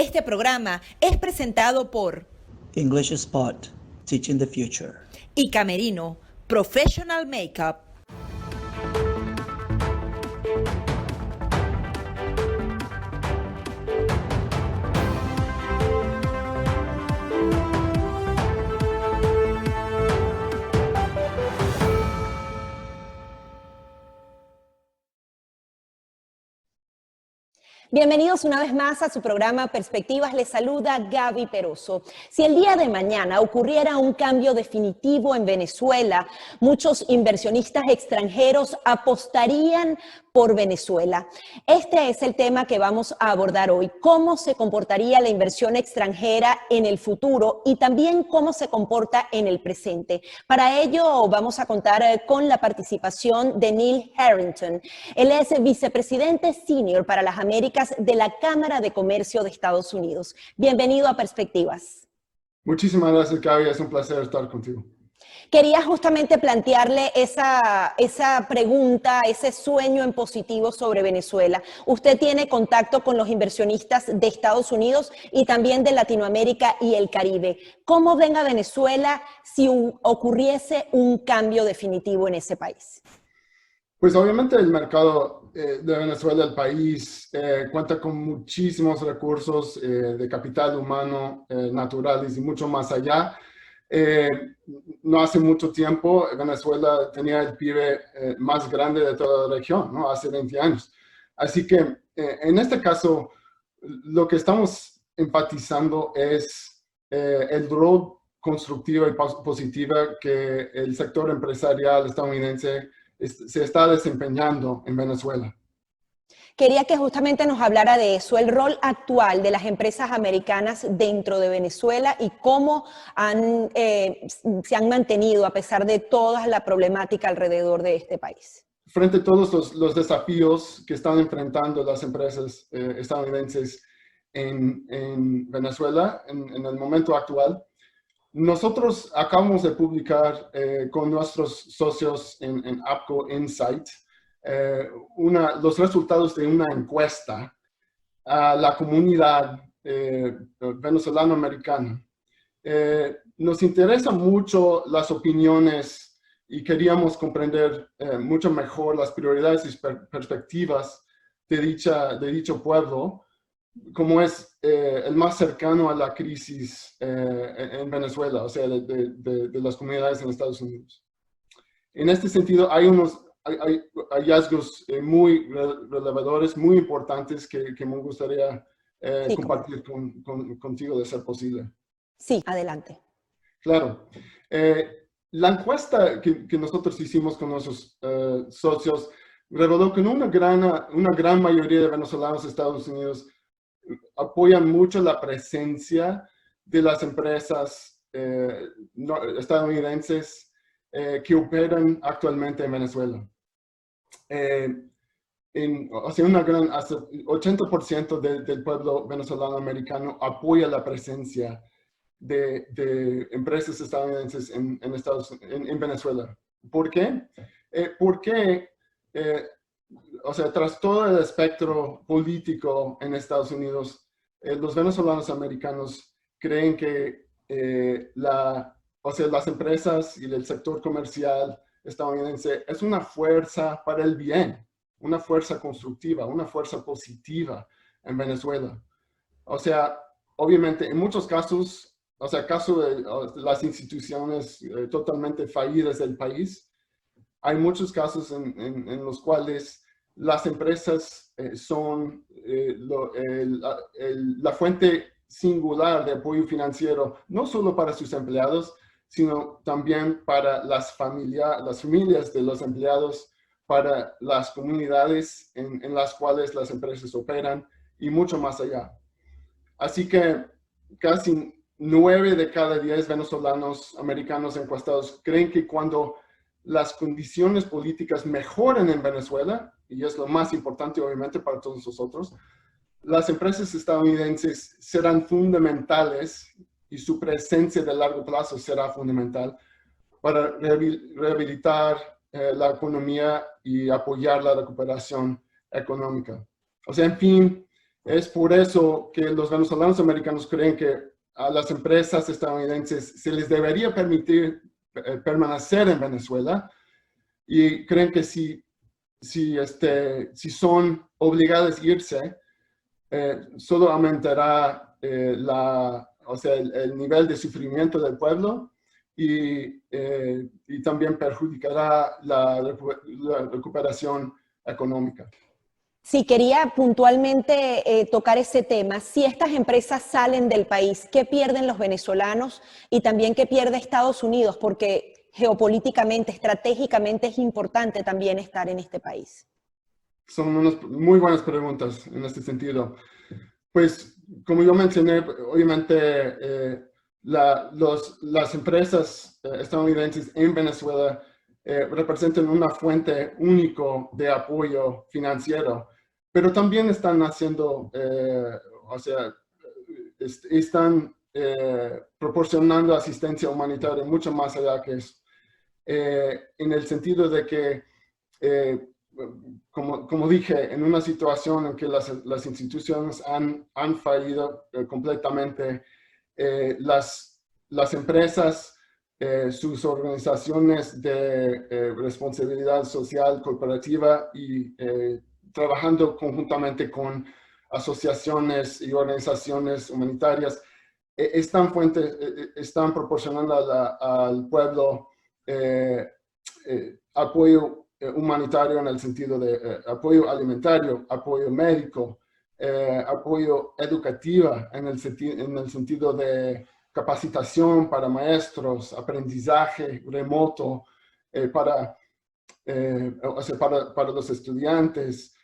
Este programa es presentado por English Spot, Teaching the Future. y Camerino, Professional Makeup. Bienvenidos una vez más a su programa Perspectivas. Les saluda Gaby Peroso. Si el día de mañana ocurriera un cambio definitivo en Venezuela, muchos inversionistas extranjeros apostarían por Venezuela. Este es el tema que vamos a abordar hoy. ¿Cómo se comportaría la inversión extranjera en el futuro y también cómo se comporta en el presente? Para ello vamos a contar con la participación de Neil Harrington. Él es vicepresidente senior para las Américas de la Cámara de Comercio de Estados Unidos. Bienvenido a Perspectivas. Muchísimas gracias, Gaby. Es un placer estar contigo. Quería justamente plantearle esa pregunta, ese sueño en positivo sobre Venezuela. Usted tiene contacto con los inversionistas de Estados Unidos y también de Latinoamérica y el Caribe. ¿Cómo ven a Venezuela si ocurriese un cambio definitivo en ese país? Pues obviamente el mercado de Venezuela, el país, cuenta con muchísimos recursos de capital humano, naturales y mucho más allá. No hace mucho tiempo Venezuela tenía el PIB más grande de toda la región, ¿no? Hace 20 años. Así que en este caso lo que estamos enfatizando es el rol constructivo y positivo que el sector empresarial estadounidense se está desempeñando en Venezuela. Quería que justamente nos hablara de eso, el rol actual de las empresas americanas dentro de Venezuela y cómo se han mantenido a pesar de toda la problemática alrededor de este país. Frente a todos los desafíos que están enfrentando las empresas estadounidenses en Venezuela en el momento actual, nosotros acabamos de publicar con nuestros socios en APCO Insight los resultados de una encuesta a la comunidad venezolano-americana. Nos interesan mucho las opiniones y queríamos comprender mucho mejor las prioridades y perspectivas de dicho pueblo, como es el más cercano a la crisis en Venezuela, o sea, de las comunidades en Estados Unidos. En este sentido, hay hallazgos muy reveladores, muy importantes que me gustaría compartir contigo de ser posible. Sí, adelante. Claro. La encuesta que nosotros hicimos con nuestros socios reveló que una gran mayoría de venezolanos de Estados Unidos apoyan mucho la presencia de las empresas estadounidenses que operan actualmente en Venezuela. Hasta 80% del pueblo venezolano-americano apoya la presencia de empresas estadounidenses en Venezuela. ¿Por qué? Porque tras todo el espectro político en Estados Unidos, los venezolanos americanos creen que las empresas y el sector comercial estadounidense es una fuerza para el bien, una fuerza constructiva, una fuerza positiva en Venezuela. O sea, obviamente, en muchos casos, caso de las instituciones totalmente fallidas del país, hay muchos casos en los cuales las empresas son la fuente singular de apoyo financiero, no solo para sus empleados, sino también para las familias de los empleados, para las comunidades en las cuales las empresas operan y mucho más allá. Así que casi 9 de cada 10 venezolanos americanos encuestados creen que cuando las condiciones políticas mejoren en Venezuela, y es lo más importante obviamente para todos nosotros, las empresas estadounidenses serán fundamentales y su presencia de largo plazo será fundamental para rehabilitar la economía y apoyar la recuperación económica. O sea, en fin, Es por eso que los venezolanos americanos creen que a las empresas estadounidenses se les debería permitir permanecer en Venezuela, y creen que si son obligadas a irse, solo aumentará el nivel de sufrimiento del pueblo y también perjudicará la recuperación económica. Sí, quería puntualmente tocar ese tema. Si estas empresas salen del país, ¿qué pierden los venezolanos y también qué pierde Estados Unidos? Porque geopolíticamente, estratégicamente es importante también estar en este país. Son unas muy buenas preguntas en este sentido. Pues, como yo mencioné, obviamente las empresas estadounidenses en Venezuela representan una fuente única de apoyo financiero, pero también están haciendo, están proporcionando asistencia humanitaria mucho más allá que eso, en el sentido de que, como dije, en una situación en que las instituciones han fallido completamente, las empresas, sus organizaciones de responsabilidad social corporativa y trabajando conjuntamente con asociaciones y organizaciones humanitarias, están proporcionando al pueblo apoyo humanitario en el sentido de apoyo alimentario, apoyo médico, apoyo educativo en el sentido de capacitación para maestros, aprendizaje remoto para los estudiantes,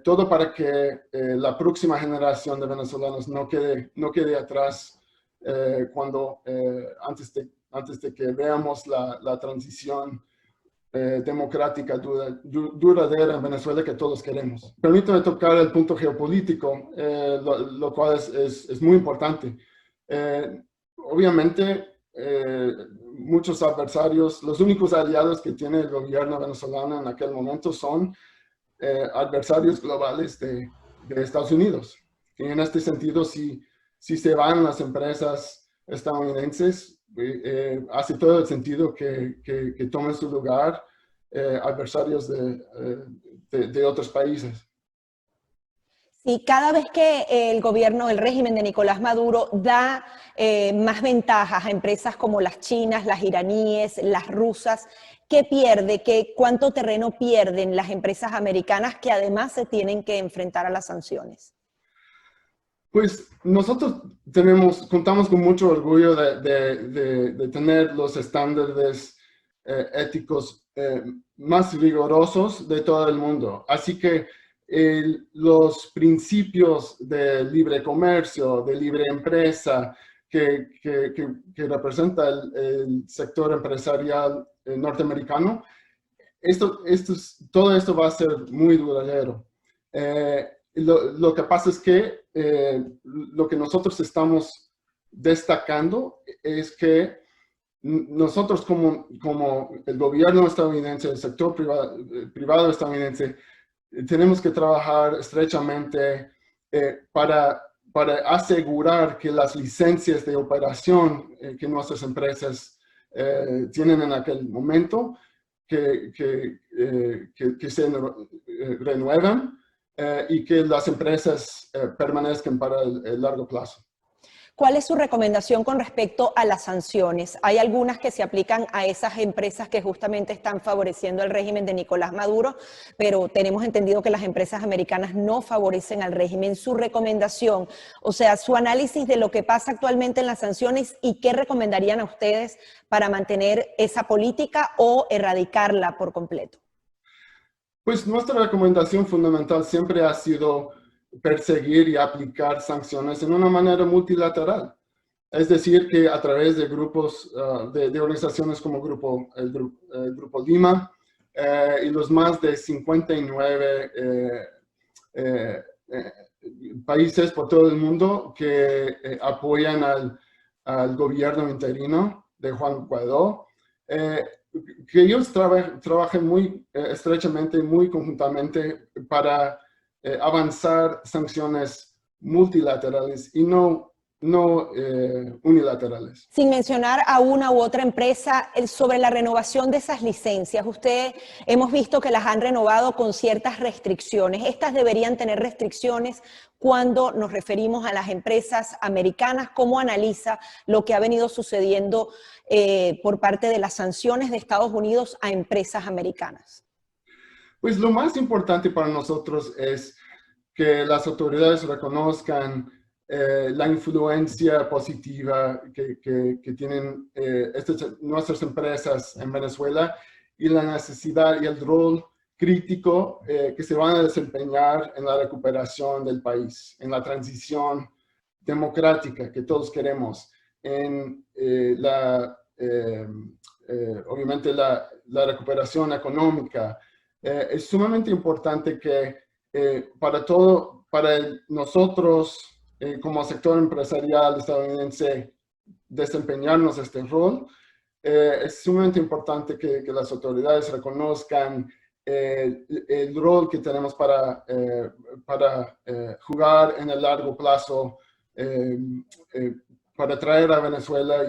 todo para que la próxima generación de venezolanos no quede atrás antes de que veamos la transición democrática duradera en Venezuela que todos queremos. Permítame tocar el punto geopolítico, lo cual es muy importante. Obviamente, muchos adversarios, los únicos aliados que tiene el gobierno venezolano en aquel momento son adversarios globales de Estados Unidos. Y en este sentido, si se van las empresas estadounidenses, hace todo el sentido que tomen su lugar adversarios de otros países. Sí, cada vez que el gobierno, el régimen de Nicolás Maduro da más ventajas a empresas como las chinas, las iraníes, las rusas, ¿qué pierde? ¿Cuánto terreno pierden las empresas americanas que además se tienen que enfrentar a las sanciones? Pues nosotros contamos con mucho orgullo de tener los estándares éticos más rigurosos de todo el mundo. Así que los principios de libre comercio, de libre empresa, que representa el sector empresarial norteamericano, todo esto va a ser muy duradero. Lo que pasa es que lo que nosotros estamos destacando es que nosotros como el gobierno estadounidense, el sector privado estadounidense, tenemos que trabajar estrechamente para asegurar que las licencias de operación que nuestras empresas tienen en aquel momento, que se renuevan y que las empresas permanezcan para el largo plazo. ¿Cuál es su recomendación con respecto a las sanciones? Hay algunas que se aplican a esas empresas que justamente están favoreciendo el régimen de Nicolás Maduro, pero tenemos entendido que las empresas americanas no favorecen al régimen. Su recomendación, o sea, su análisis de lo que pasa actualmente en las sanciones y qué recomendarían a ustedes para mantener esa política o erradicarla por completo. Pues nuestra recomendación fundamental siempre ha sido perseguir y aplicar sanciones en una manera multilateral. Es decir, que a través de grupos, de organizaciones como el Grupo Lima y los más de 59 países por todo el mundo que apoyan al gobierno interino de Juan Guaidó, que ellos trabajen muy estrechamente y muy conjuntamente para avanzar sanciones multilaterales y no unilaterales. Sin mencionar a una u otra empresa, sobre la renovación de esas licencias, hemos visto que las han renovado con ciertas restricciones. Estas deberían tener restricciones cuando nos referimos a las empresas americanas. ¿Cómo analiza lo que ha venido sucediendo por parte de las sanciones de Estados Unidos a empresas americanas? Pues lo más importante para nosotros es que las autoridades reconozcan la influencia positiva que tienen nuestras empresas en Venezuela y la necesidad y el rol crítico que se van a desempeñar en la recuperación del país, en la transición democrática que todos queremos, en obviamente la recuperación económica. Es sumamente importante que para nosotros, como sector empresarial estadounidense, desempeñarnos este rol, es sumamente importante que las autoridades reconozcan el rol que tenemos para jugar en el largo plazo, para traer a Venezuela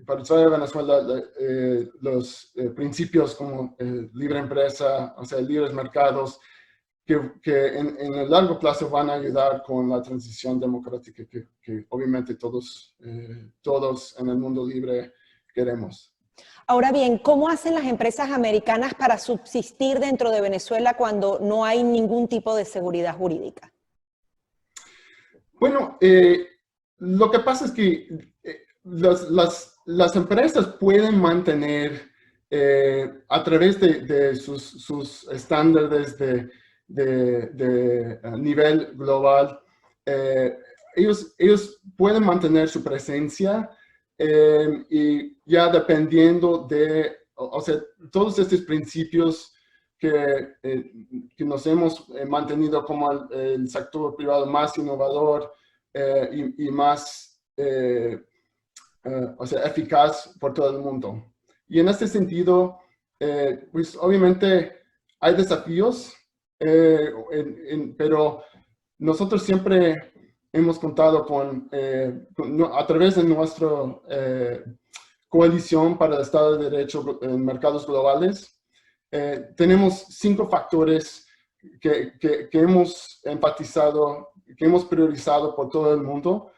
para traer a Venezuela los principios como libre empresa, o sea, libres mercados, que en el largo plazo van a ayudar con la transición democrática que obviamente todos en el mundo libre queremos. Ahora bien, ¿cómo hacen las empresas americanas para subsistir dentro de Venezuela cuando no hay ningún tipo de seguridad jurídica? Bueno, lo que pasa es que las empresas pueden mantener a través de sus estándares de nivel global, ellos pueden mantener su presencia y ya dependiendo o sea, todos estos principios que nos hemos mantenido como el sector privado más innovador y más o sea, eficaz por todo el mundo. Y en este sentido, pues obviamente hay desafíos, pero nosotros siempre hemos contado a través de nuestra coalición para el Estado de Derecho en mercados globales, tenemos 5 factores que hemos enfatizado, que hemos priorizado por todo el mundo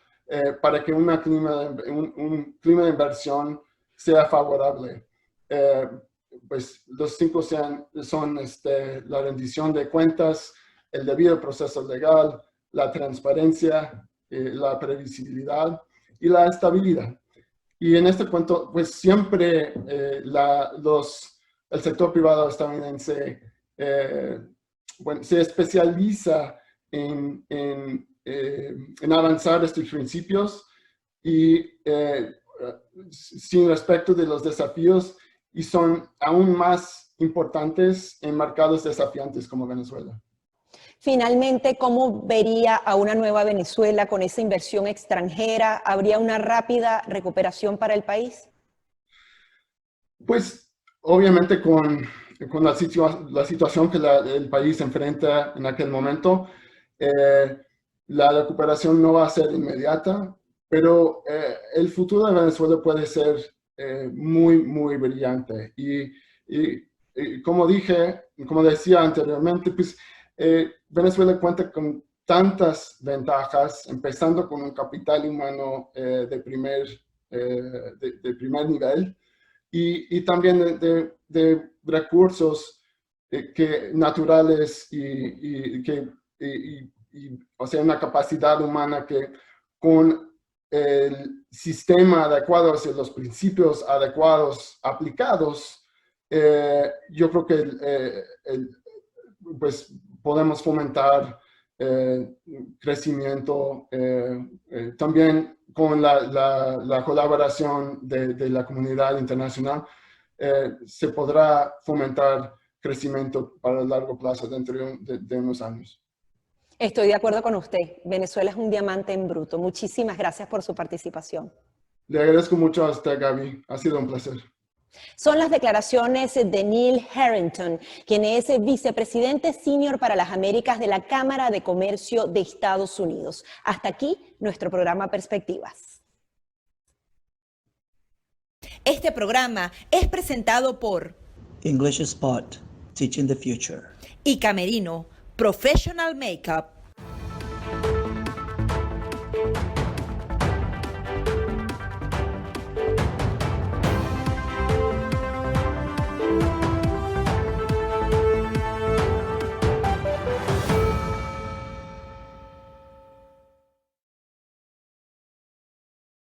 para que un clima de inversión sea favorable. Pues los 5 son la rendición de cuentas, el debido proceso legal, la transparencia, la previsibilidad y la estabilidad. Y en este cuento, pues siempre el sector privado estadounidense se especializa en avanzar estos principios y sin respecto de los desafíos, y son aún más importantes en mercados desafiantes como Venezuela. Finalmente, ¿cómo vería a una nueva Venezuela con esa inversión extranjera? ¿Habría una rápida recuperación para el país? Pues obviamente con la situación que el país enfrenta en aquel momento, la recuperación no va a ser inmediata, pero el futuro de Venezuela puede ser muy, muy brillante. Y como decía anteriormente, pues Venezuela cuenta con tantas ventajas, empezando con un capital humano de primer nivel y también de recursos naturales o sea, una capacidad humana que con el sistema adecuado, o sea, los principios adecuados aplicados, yo creo que pues podemos fomentar crecimiento también con la colaboración de la comunidad internacional. Se podrá fomentar crecimiento para el largo plazo dentro de unos años. Estoy de acuerdo con usted. Venezuela es un diamante en bruto. Muchísimas gracias por su participación. Le agradezco mucho a usted, Gaby. Ha sido un placer. Son las declaraciones de Neil Harrington, quien es vicepresidente senior para las Américas de la Cámara de Comercio de Estados Unidos. Hasta aquí nuestro programa Perspectivas. Este programa es presentado por English Spot, Teaching the Future. y Camerino Professional Makeup.